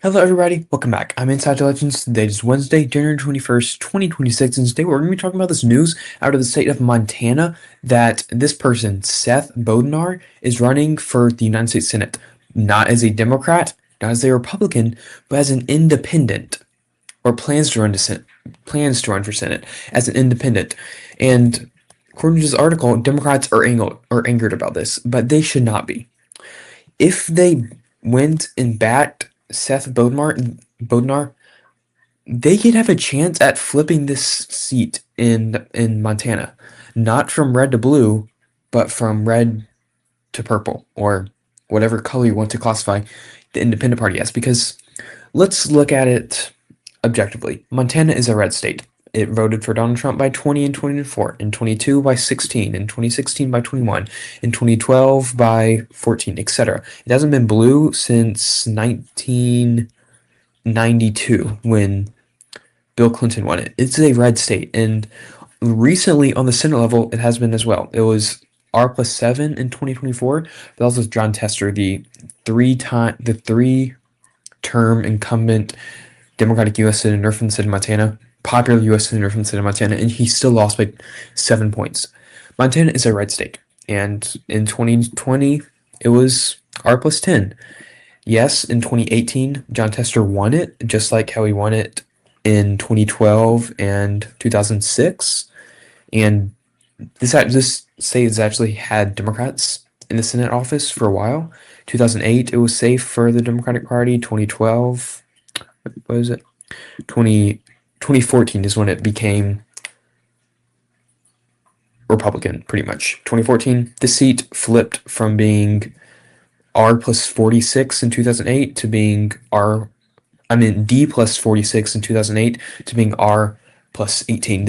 Hello everybody, welcome back. I'm Inside Legends. Today is Wednesday, January 21st, 2026, and today we're going to be talking about this news out of the state of Montana that this person, Seth Bodnar, is running for the United States Senate, not as a Democrat, not as a Republican, but as an independent, or plans to run for Senate as an independent. And according to this article, Democrats are angered about this, but they should not be. If they went and backed Seth Bodnar, they could have a chance at flipping this seat in Montana, not from red to blue, but from red to purple, or whatever color you want to classify the independent party as. Because let's look at it objectively. Montana is a red state. It voted for Donald Trump by 20 in 2024, in 22 by 16, in 2016 by 21, in 2012 by 14, etc. It hasn't been blue since 1992 when Bill Clinton won it. It's a red state, and recently on the Senate level, it has been as well. It was R+7 in 2024, but that was with John Tester, the three-term incumbent Democratic U.S. Senator from the state of Montana, popular U.S. Senator from the state of Montana, and he still lost by 7 points. Montana is a red state, and in 2020, it was R+10. Yes, in 2018, John Tester won it, just like how he won it in 2012 and 2006. And this state has actually had Democrats in the Senate office for a while. 2008, it was safe for the Democratic Party. 2012, what was it? 2014 is when it became Republican, pretty much. 2014, the seat flipped from being R+46 in 2008 to being D+46 in 2008 to being R+18.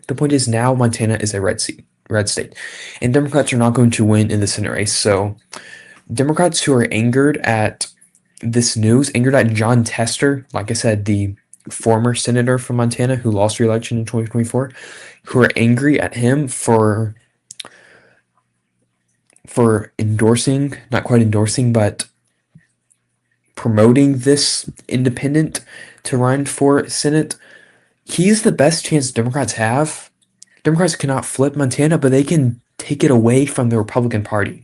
The point is now Montana is a red state, and Democrats are not going to win in the Senate race. So Democrats who are angered at this news, angered at John Tester, like I said, the former senator from Montana who lost re-election in 2024, who are angry at him for endorsing, not quite endorsing, but promoting this independent to run for Senate. He's the best chance Democrats have. Democrats cannot flip Montana, but they can take it away from the Republican Party.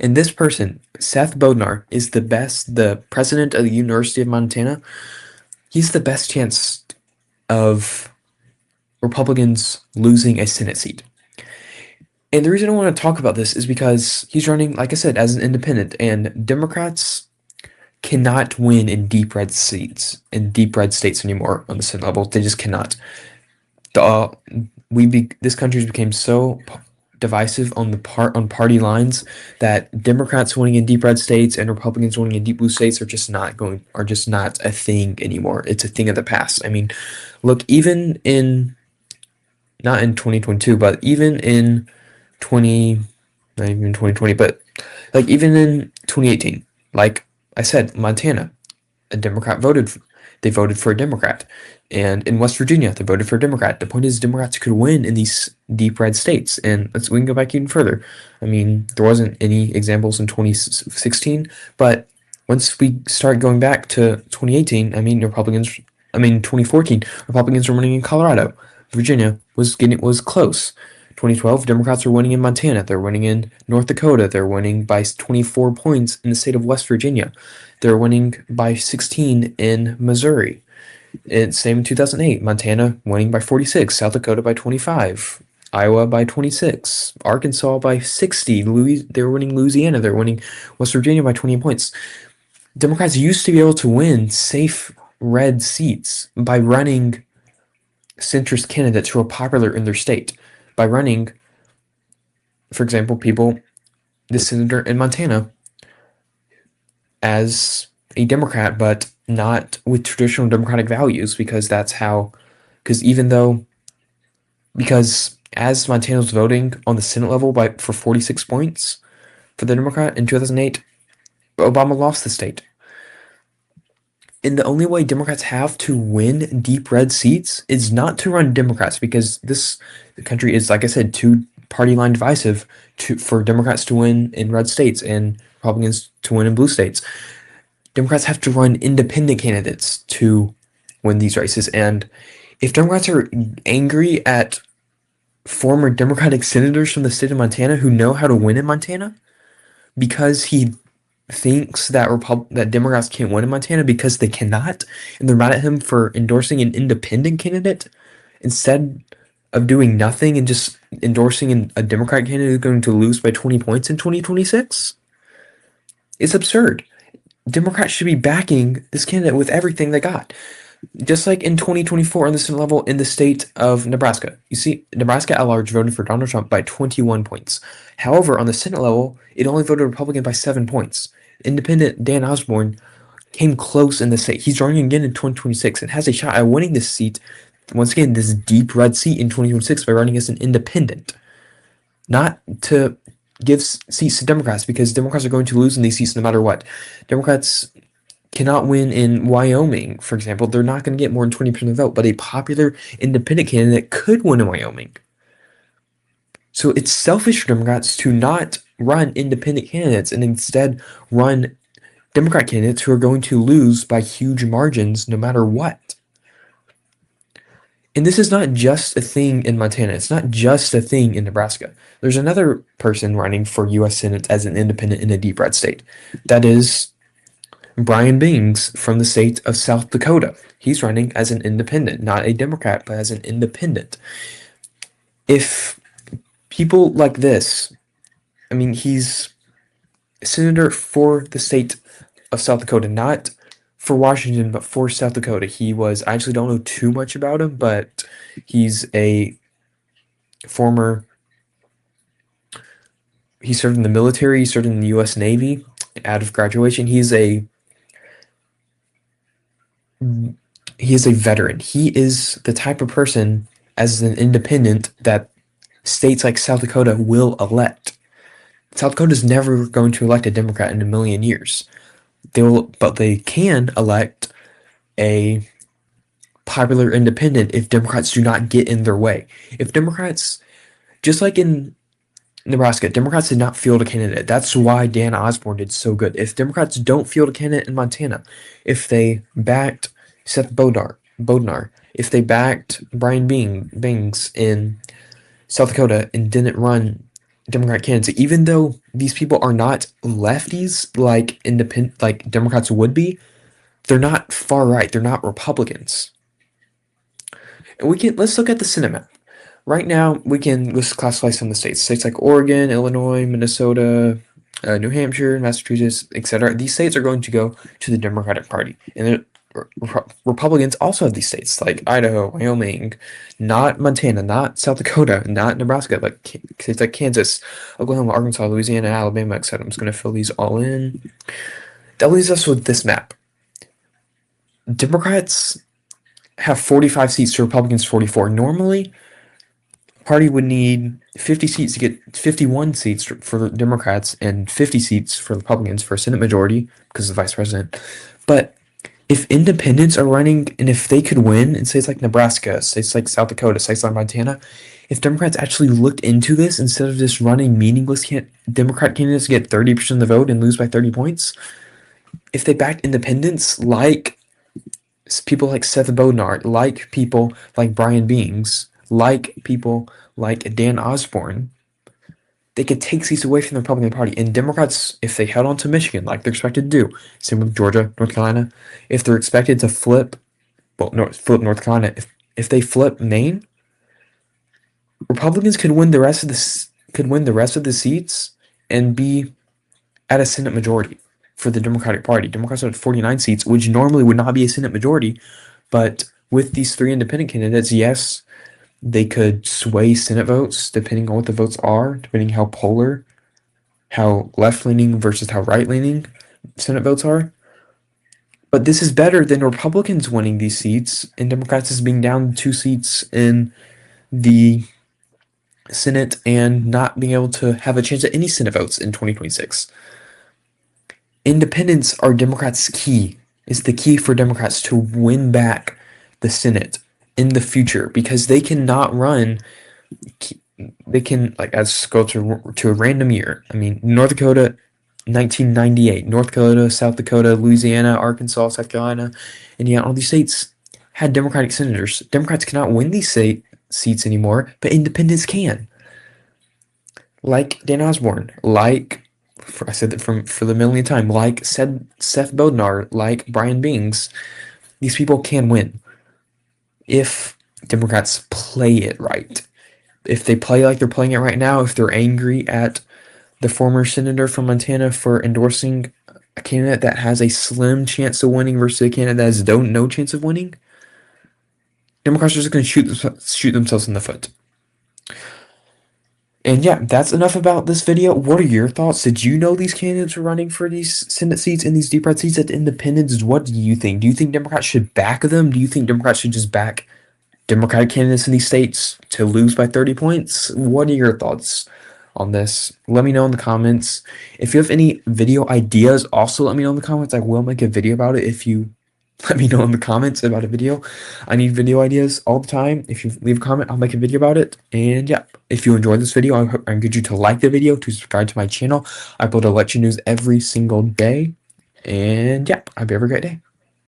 And this person, Seth Bodnar, is the president of the University of Montana. He's the best chance of Republicans losing a Senate seat. And the reason I want to talk about this is because he's running, like I said, as an independent, and Democrats cannot win in deep red states anymore on the Senate level. They just cannot. This country's became so divisive on party lines that Democrats winning in deep red states and Republicans winning in deep blue states are just not a thing anymore. It's a thing of the past. I mean, look, even in not in 2022, but even in not even 2020, but like even in 2018, like I said, Montana, a Democrat they voted for a Democrat. And in West Virginia, they voted for a Democrat. The point is, Democrats could win in these deep red states. And we can go back even further. I mean, there wasn't any examples in 2016, but once we start going back to 2018, 2014, Republicans were winning in Colorado. Virginia was close. 2012, Democrats were winning in Montana. They're winning in North Dakota. They're winning by 24 points in the state of West Virginia. They're winning by 16 in Missouri. It's same in 2008. Montana winning by 46. South Dakota by 25. Iowa by 26. Arkansas by 60. They're winning Louisiana. They're winning West Virginia by 20 points. Democrats used to be able to win safe red seats by running centrist candidates who are popular in their state. By running, for example, the senator in Montana as a Democrat, but not with traditional Democratic values, because as Montana was voting on the Senate level for 46 points for the Democrat in 2008, Obama lost the state. And the only way Democrats have to win deep red seats is not to run Democrats, because the country is, like I said, too party line divisive for Democrats to win in red states and Republicans to win in blue states. Democrats have to run independent candidates to win these races. And if Democrats are angry at former Democratic senators from the state of Montana who know how to win in Montana because he thinks that that Democrats can't win in Montana because they cannot, and they're mad at him for endorsing an independent candidate instead of doing nothing and just endorsing a Democratic candidate who's going to lose by 20 points in 2026. It's absurd. Democrats should be backing this candidate with everything they got. Just like in 2024 on the Senate level in the state of Nebraska. You see, Nebraska at large voted for Donald Trump by 21 points. However, on the Senate level, it only voted Republican by 7 points. Independent Dan Osborne came close in the state. He's running again in 2026 and has a shot at winning this seat, once again, this deep red seat in 2026 by running as an independent. Not to give seats to Democrats, because Democrats are going to lose in these seats no matter what. Democrats cannot win in Wyoming, for example. They're not going to get more than 20% of the vote, but a popular independent candidate could win in Wyoming. So it's selfish for Democrats to not run independent candidates and instead run Democrat candidates who are going to lose by huge margins no matter what. And this is not just a thing in Montana. It's not just a thing in Nebraska. There's another person running for U.S. Senate as an independent in a deep red state. That is Brian Bings from the state of South Dakota. He's running as an independent, not a Democrat, but as an independent. If people like this, I mean, he's a senator for the state of South Dakota, not for Washington, but for South Dakota. I actually don't know too much about him, but he's a former, he served in the military, he served in the U.S. Navy out of graduation. He is a veteran. He is the type of person, as an independent, that states like South Dakota will elect. South Dakota is never going to elect a Democrat in a million years. But they can elect a popular independent if Democrats do not get in their way. If Democrats, just like in Nebraska, Democrats did not field a candidate. That's why Dan Osborne did so good. If Democrats don't field a candidate in Montana, if they backed Seth Bodnar, if they backed Brian Bings in South Dakota and didn't run Democrat candidates, even though these people are not lefties like Democrats would be, they're not far right. They're not Republicans. And let's look at the Senate map. Right now, let's classify some of the states. States like Oregon, Illinois, Minnesota, New Hampshire, Massachusetts, etc. These states are going to go to the Democratic Party. And Republicans also have these states like Idaho, Wyoming, not Montana, not South Dakota, not Nebraska, but states like Kansas, Oklahoma, Arkansas, Louisiana, Alabama, etc. I'm just going to fill these all in. That leaves us with this map. Democrats have 45 seats to Republicans 44. Normally, party would need 50 seats to get 51 seats for the Democrats and 50 seats for Republicans for a Senate majority because of the vice president. But if independents are running, and if they could win in states like Nebraska, states like South Dakota, states like Montana, if Democrats actually looked into this instead of just running meaningless Democrat candidates to get 30% of the vote and lose by 30 points, if they backed independents like people like Seth Bodnar, like people like Brian Bings, like people like Dan Osborne, they could take seats away from the Republican Party. And Democrats, if they held on to Michigan, like they're expected to do, same with Georgia, North Carolina, if they're expected to flip North Carolina, if they flip Maine, Republicans could win the rest of the seats and be at a Senate majority for the Democratic Party. Democrats are at 49 seats, which normally would not be a Senate majority, but with these three independent candidates, yes, they could sway Senate votes depending on what the votes are, depending how polar, how left-leaning versus how right-leaning Senate votes are. But this is better than Republicans winning these seats and Democrats is being down 2 seats in the Senate and not being able to have a chance at any Senate votes in 2026. Independents are Democrats' key. It's the key for Democrats to win back the Senate in the future, because they cannot run. They can, let's go to a random year. I mean, North Dakota 1998, North Dakota, South Dakota, Louisiana, Arkansas, South Carolina, Indiana, all these states had Democratic senators. Democrats cannot win these seats anymore, but independents can. Like Dan Osborne, I said that for the millionth time, like Seth Bodnar, like Brian Bings, these people can win if Democrats play it right. If they play like they're playing it right now, if they're angry at the former senator from Montana for endorsing a candidate that has a slim chance of winning versus a candidate that has no chance of winning, Democrats are just going to shoot themselves in the foot. And yeah, that's enough about this video. What are your thoughts? Did you know these candidates were running for these Senate seats and these deep red seats at the independents? What do you think? Do you think Democrats should back them? Do you think Democrats should just back Democratic candidates in these states to lose by 30 points? What are your thoughts on this? Let me know in the comments. If you have any video ideas, also let me know in the comments. I will make a video about it if you let me know in the comments about a video. I need video ideas all the time. If you leave a comment, I'll make a video about it. And yeah, if you enjoyed this video, I encourage you to like the video, to subscribe to my channel. I upload election news every single day. And yeah, I hope you have a great day.